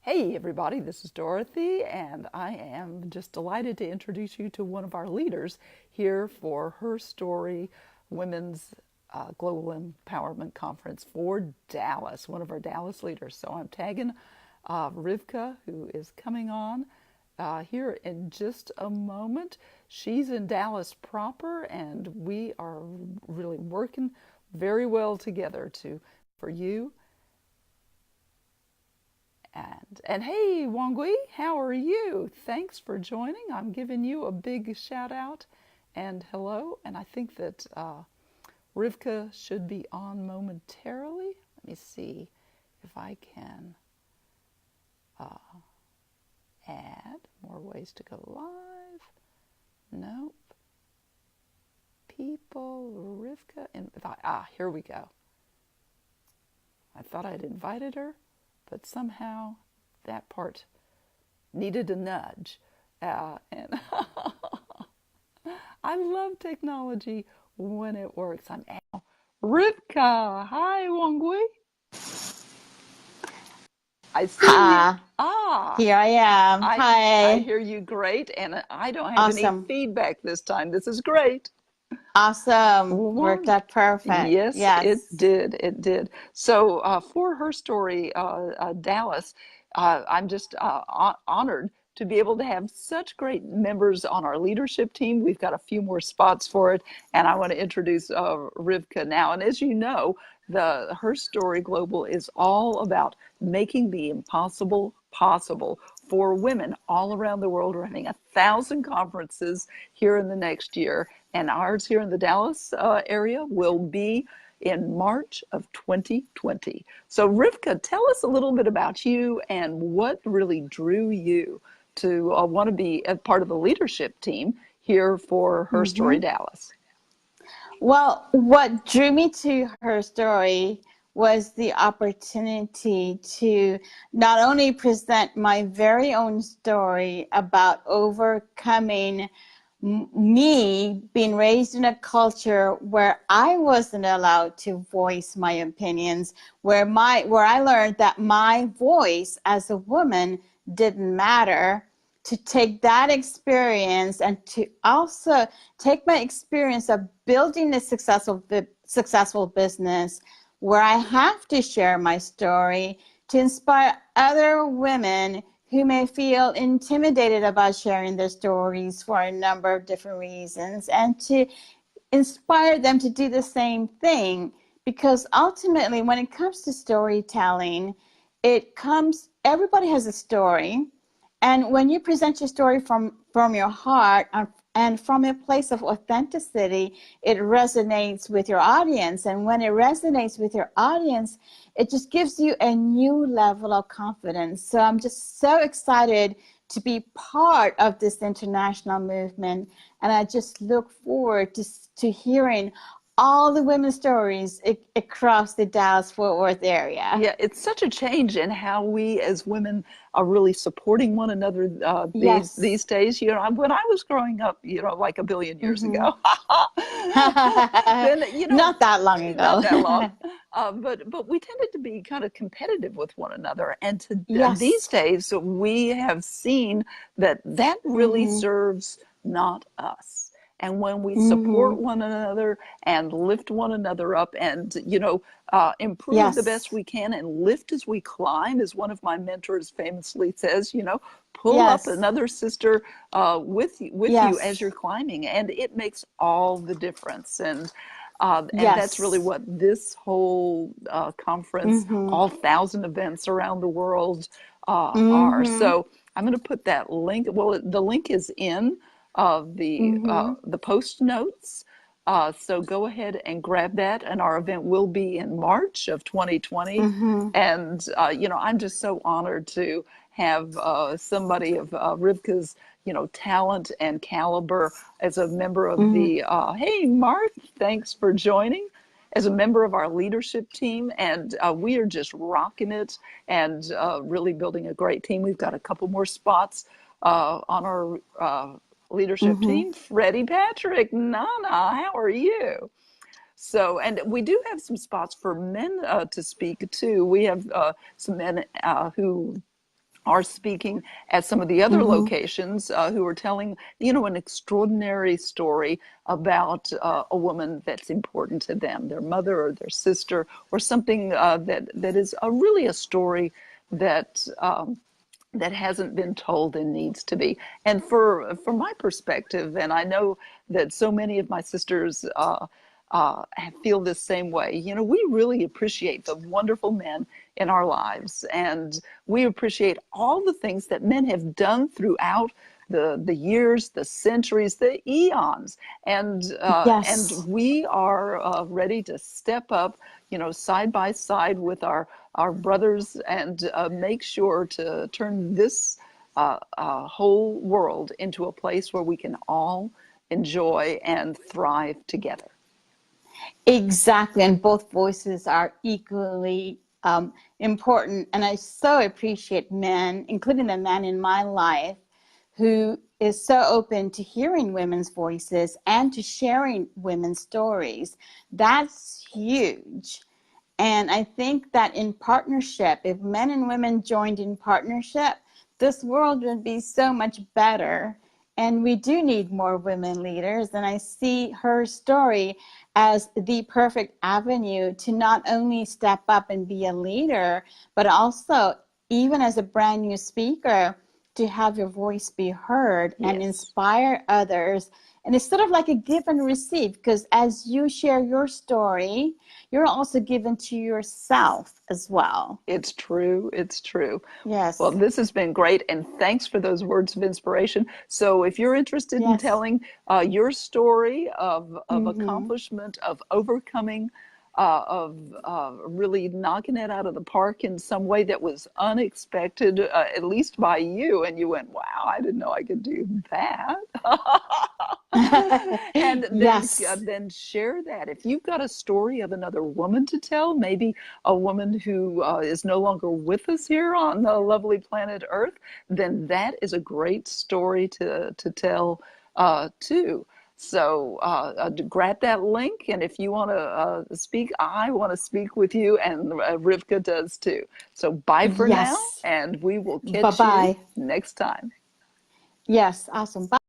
Hey everybody, this is Dorothy, and I am just delighted to introduce you to one of our leaders here for HerStory Women's Global Empowerment Conference for Dallas, one of our Dallas leaders. So I'm tagging Rivkah, who is coming on here in just a moment. She's in Dallas proper, and we are really working very well together for you. And hey, Wangui, how are you? Thanks for joining. I'm giving you a big shout out and hello. And I think that Rivkah should be on momentarily. Let me see if I can add more ways to go live. Nope. People, Rivkah, here we go. I thought I'd invited her, but somehow that part needed a nudge. And I love technology when it works. I'm Rivkah. Hi, Wangui. I see you. Ah, here I am. I Hi. hear you great, and I don't have any Awesome. feedback this time. This is great. Awesome. Worked Wonderful. out perfect. Yes, it Yes. did. It did. So for HerStory, Dallas, I'm just honored to be able to have such great members on our leadership team. We've got a few more spots for it, and I want to introduce Rivkah now. And as you know, the HerStory Global is all about making the impossible possible for women all around the world. We're having 1,000 conferences here in the next year, and ours here in the Dallas area will be in March of 2020. So Rivkah, tell us a little bit about you and what really drew you to want to be a part of the leadership team here for HerStory hmm Dallas. Well, what drew me to her story was the opportunity to not only present my very own story about overcoming me being raised in a culture where I wasn't allowed to voice my opinions, where I learned that my voice as a woman didn't matter, to take that experience and to also take my experience of building a successful business where I have to share my story to inspire other women who may feel intimidated about sharing their stories for a number of different reasons, and to inspire them to do the same thing. Because ultimately, when it comes to storytelling, everybody has a story. And when you present your story from your heart and from a place of authenticity, it resonates with your audience. And when it resonates with your audience, it just gives you a new level of confidence. So I'm just so excited to be part of this international movement. And I just look forward to hearing all the women's stories across the Dallas-Fort Worth area. Yeah, it's such a change in how we as women are really supporting one another these Yes. days. When I was growing up, like a billion years hmm ago, then Not that long not ago. that long, but we tended to be kind of competitive with one another. And these Yes. days, we have seen that really hmm serves not us. And when we support hmm one another and lift one another up and, improve the best Yes. we can and lift as we climb, as one of my mentors famously says, pull up Yes. another sister with you as Yes. you're climbing. And it makes all the difference. And that's really Yes. what this whole conference, hmm all 1,000 events around the world are. hmm So I'm going to put that link. Well, the link is in hmm the post notes. So go ahead and grab that. And our event will be in March of 2020. hmm And I'm just so honored to have somebody of Rivkah's talent and caliber as a member of hmm the hey Mark, thanks for joining, as a member of our leadership team. And we are just rocking it and really building a great team. We've got a couple more spots on our leadership hmm team. Freddie Patrick, Nana, how are you? So, and we do have some spots for men to speak too. We have some men who are speaking at some of the other Mm-hmm. locations who are telling, an extraordinary story about a woman that's important to them, their mother or their sister, or something that is really a story that that hasn't been told and needs to be. And from my perspective, and I know that so many of my sisters feel this same way. We really appreciate the wonderful men in our lives, and we appreciate all the things that men have done throughout the years, the centuries, the eons, and Yes. we are ready to step up, side by side with our brothers, and make sure to turn this whole world into a place where we can all enjoy and thrive together. Exactly, and both voices are equally important. And I so appreciate men, including the man in my life, who is so open to hearing women's voices and to sharing women's stories. That's huge. And I think that in partnership, if men and women joined in partnership, this world would be so much better. And we do need more women leaders. And I see her story as the perfect avenue to not only step up and be a leader, but also, even as a brand new speaker, to have your voice be heard and Yes. inspire others. And it's sort of like a give and receive, because as you share your story, you're also given to yourself as well. It's true. It's true. Well, Yes. this has been great, and thanks for those words of inspiration. So, if you're interested in Yes. telling your story of Mm-hmm. accomplishment, of overcoming, of really knocking it out of the park in some way that was unexpected, at least by you, and you went, "Wow, I didn't know I could do that." And Yes. then share that. If you've got a story of another woman to tell, maybe a woman who is no longer with us here on the lovely planet Earth, then that is a great story to tell too. So grab that link, and if you want to speak, I want to speak with you, and Rivka does too. So bye for now, Yes. and we will catch you Bye-bye. next time. Yes. Awesome. Bye.